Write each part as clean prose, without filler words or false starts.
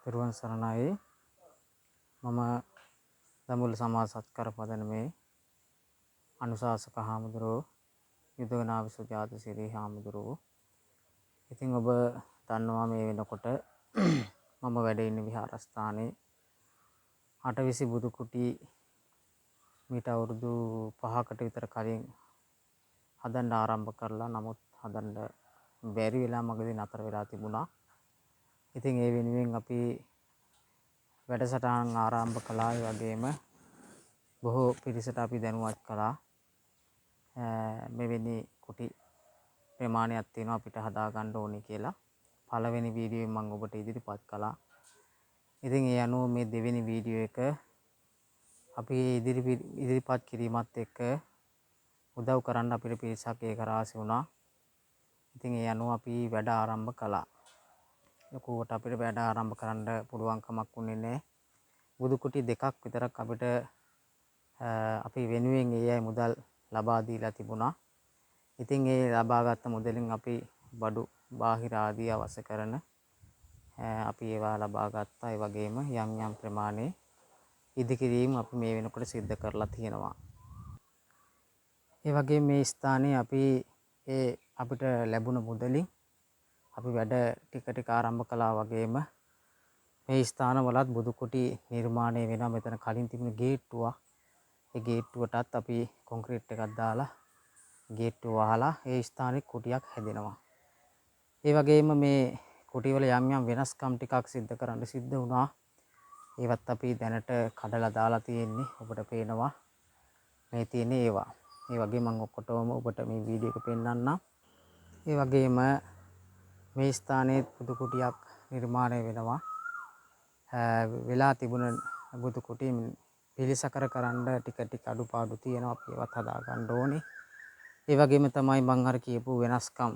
තෙරුවන් සරණයි. මම දඹුල්ල සමාජ සත්කාර පදනමේ අනුශාසක හාමුදුරුවෝ යුදවනාවිසු ජාතසිරි හාමුදුරුවෝ. ඉතින් ඔබ දන්නවා මේ වෙනකොට මම වැඩ ඉන්න විහාරස්ථානයේ අටවිසි බුදු කුටි මීට අවුරුදු 5කට විතර කලින් හදන්න ආරම්භ කරලා නමුත් හදන්න බැරි වෙලා මගදී නතර වෙලා තිබුණා. ඉතින් ඒ වෙනුවෙන් අපි වැඩසටහන් ආරම්භ කළා. ඒ වගේම බොහෝ පිරිසට අපි දැනුවත් කළා මෙවැනි කුටි ප්‍රමාණයක් තියෙනවා අපිට හදා ගන්න ඕනේ කියලා. පළවෙනි වීඩියෝෙන් මම ඔබට ඉදිරිපත් කළා. ඉතින් ඒ අනුව මේ දෙවෙනි වීඩියෝ එක අපි ඉදිරිපත් කිරීමත් එක්ක උදව් කරන්න අපිට පිරිසක් ඒක රාසි වුණා. ඉතින් ඒ අනුව අපි වැඩ ආරම්භ කළා. ලොකුවට අපිට වැඩ ආරම්භ කරන්න පුළුවන් කමක් වුණේ නැහැ. බුදු කුටි දෙකක් විතරක් අපිට අපි වෙනුවෙන් ඒ අය මුදල් ලබා දීලා තිබුණා. ඉතින් ඒ ලබාගත් මුදලින් අපි බඩු බාහිර ආදී අවශ්‍ය කරන අපි ඒවා ලබා ගත්තා. ඒ වගේම යම් යම් ප්‍රමාණයේ ඉදිකිරීම අපි මේ වෙනකොට සිද්ධ කරලා තියෙනවා. ඒ වගේම මේ ස්ථානයේ අපි අපිට ලැබුණ මුදලින් අපි වැඩ ටික ටික ආරම්භ කළා. වගේම මේ ස්ථානවලත් බුදු කුටි නිර්මාණය වෙනවා. මෙතන කලින් තිබුණ ගේට්ටුවක්. ඒ ගේට්ටුවටත් අපි කොන්ක්‍රීට් එකක් දාලා ගේට්ටුව වහලා ඒ ස්ථානයේ කුටියක් හැදෙනවා. ඒ වගේම මේ කුටිවල යම් යම් වෙනස්කම් ටිකක් සිද්ධ කරන්න සිද්ධ වුණා. ඒවත් අපි දැනට කඩලා දාලා තියෙන්නේ. ඔබට පේනවා මේ තියෙන්නේ ඒවා. ඒ වගේම මම ඔක්කොටම ඔබට මේ වීඩියෝ එක පෙන්නන්නම්. ඒ වගේම මේ ස්ථානයේ බුදු කුටියක් නිර්මාණය වෙනවා. වෙලා තිබුණ බුදු කුටි පිළිසකර කරන්න ටික ටික අඩුපාඩු තියෙනවා. අපි ඒවත් හදා ගන්න ඕනේ. ඒ වගේම තමයි මම අර කියපු වෙනස්කම්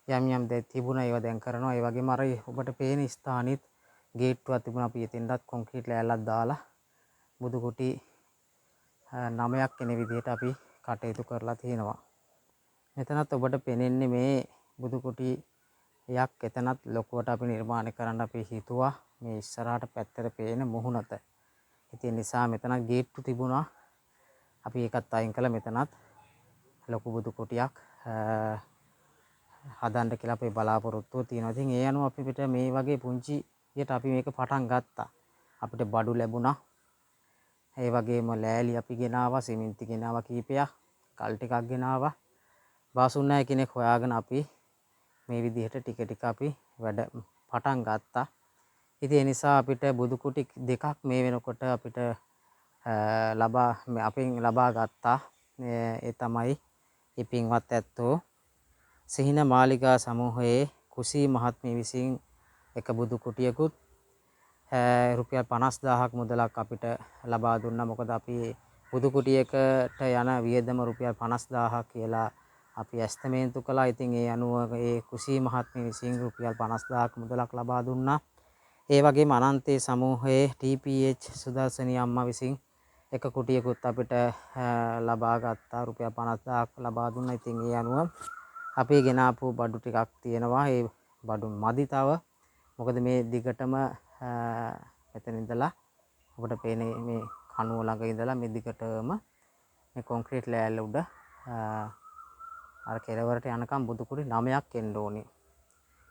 යම් යම් දේ තිබුණා. ඒවා දැන් කරනවා. ඒ වගේම අර ඔබට පේන ස්ථානෙත් ගේට්ටුවක් තිබුණා. අපි එතෙන්ටත් කොන්ක්‍රීට් ලෑල්ලක් දාලා බුදු කුටි 9ක් එන විදිහට අපි කටයුතු කරලා තියෙනවා. මෙතනත් ඔබට පේන්නේ මේ බුදු කුටි යක් එතනත් ලොකුවට අපි නිර්මාණය කරන්න අපි හිතුවා. මේ ඉස්සරහට පැත්තට පේන මුහුණත. ඉතින් නිසා මෙතනත් ගේට්ටු තිබුණා. අපි ඒකත් අයින් කළා. මෙතනත් ලොකු බුදු කුටියක් හදන්න කියලා අපේ බලාපොරොත්තුව තියෙනවා. ඉතින් ඒ අනුව අපිට මේ වගේ පුංචි විදියට අපි මේක පටන් ගත්තා. අපිට බඩු ලැබුණා. ඒ වගේම ලෑලි අපි ගෙනාවා, සිමෙන්ති ගෙනාවා කීපයක්, කල් ටිකක් ගෙනාවා. බාසුන්නයි කෙනෙක් හොයාගෙන අපි මේ විදිහට ටික ටික අපි වැඩ පටන් ගත්තා. ඉතින් ඒ නිසා අපිට බුදු කුටි දෙකක් මේ වෙනකොට අපිට අපෙන් ලබා ගත්තා. ඒ තමයි මේ පින්වත් ඇත්තෝ සිහින මාලිගා සමූහයේ කුසී මහත්මිය විසින් එක බුදු කුටියකුත් රුපියල් 50000ක් මුදලක් අපිට ලබා දුන්නා. මොකද අපි බුදු කුටියකට යන වියදම රුපියල් 50000ක් කියලා අපි ඇස්තමේන්තු කළා. ඉතින් ඒ අනුව ඒ කුසී මහත්මිය විසින් රුපියල් 50000ක් මුදලක් ලබා දුන්නා. ඒ වගේම අනන්තේ සමූහයේ TPH සුදර්ශනී අම්මා විසින් එක කුටියකුත් අපිට ලබා ගත්තා. රුපියල් 50000ක් ලබා දුන්නා. ඉතින් ඒ අනුව අපි ගෙනාපු බඩු ටිකක් තියෙනවා. ඒ බඩු මදි තව. මොකද මේ දිගටම මෙතන ඉඳලා ඔබට පේන මේ කණුව ළඟ ඉඳලා මේ දිගටම මේ කොන්ක්‍රීට් ලෑල්ල උඩ අර කෙළවරට යනකම් බුදු කුටි 9ක් එන්න ඕනේ.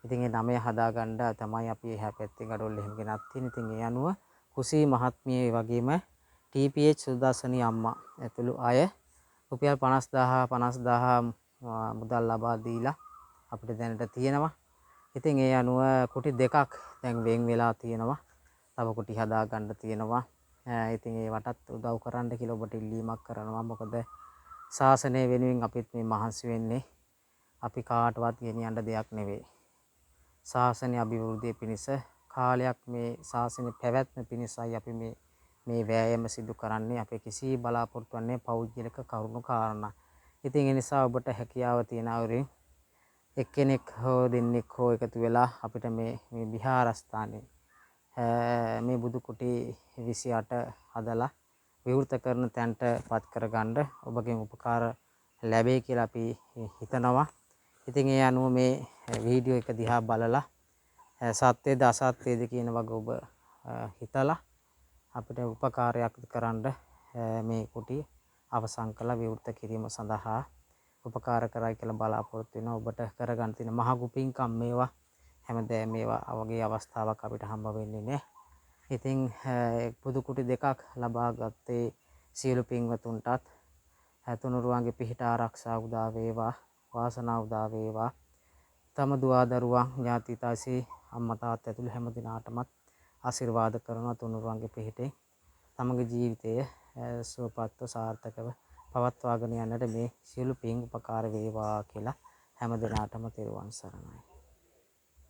ඉතින් ඒ 9 හදාගන්න තමයි අපි එහා පැත්තේ ගඩොල් එහෙම ගෙනත් තියෙන්නේ. ඉතින් ඒ අනුව කුසී මහත්මිය වගේම TPH සුදර්ශනී අම්මා ඇතුළු අය රුපියල් 50000 මුදල් ලබා දීලා අපිට දැනට තියෙනවා. ඉතින් ඒ අනුව කුටි දෙකක් දැන් වෙන් වෙලා තියෙනවා. තව කුටි හදා ගන්න තියෙනවා. ඉතින් ඒවටත් උදව් කරන්න කියලා ඔබට ඉල්ලීමක් කරනවා. මොකද ශාසනය වෙනුවෙන් අපිත් මේ මහන්සි වෙන්නේ. අපි කාටවත් ගෙනියන්න දෙයක් නෙවෙයි. ශාසනය අභිවෘද්ධිය පිණිස කාලයක් මේ ශාසනය පැවැත්ම පිණිසයි අපි මේ වෑයම සිදු කරන්නේ. අපේ කිසි බලාපොරොත්තුවක් නැහැ පෞද්ගලික කරුණු කාරණා. ඉතින් ඒ නිසා ඔබට හැකියාව තියන අයුරින් එක්කෙනෙක් හෝ දෙන්නෙක් හෝ එකතු වෙලා අපිට මේ විහාරස්ථානයේ මේ බුදු කුටි 28 හදලා විවෘත කරන තැනට පත් කරගන්න ඔබගෙන් උපකාර ලැබෙයි කියලා අපි හිතනවා. ඉතින් ඒ අනුව මේ වීඩියෝ එක දිහා බලලා සත්‍යද අසත්‍යද කියන වගේ ඔබ හිතලා අපිට උපකාරයක් කරන්න මේ කුටි අවසන් කළ විවෘත කිරීම සඳහා උපකාර කරයි කියලා බලාපොරොත්තු වෙනවා. ඔබට කරගන්න තියෙන මහඟු පින්කම් මේවා හැමදේම මේවා වගේ අවස්ථාවක් අපිට හම්බ වෙන්නේ නැහැ. ඉතින් පුදු කුටි දෙකක් ලබා ගත්තේ සියලු පින්වතුන්ටත් තුනුරුවන්ගේ පිහිට ආරක්ෂා උදා වේවා, වාසනාව උදා වේවා. තම දුවා දරුවන් ඥාතිතාසී අම්මා තාත්තා ඇතුළු හැම දිනාටමත් ආශිර්වාද කරනවා තුනුරුවන්ගේ පිහිටෙන්. තමගේ ජීවිතය සුවපත්ව සාර්ථකව පවත්වාගෙන යන්නට මේ සියලු පින් උපකාර වේවා කියලා හැම දිනාටම තෙරුවන් සරණයි.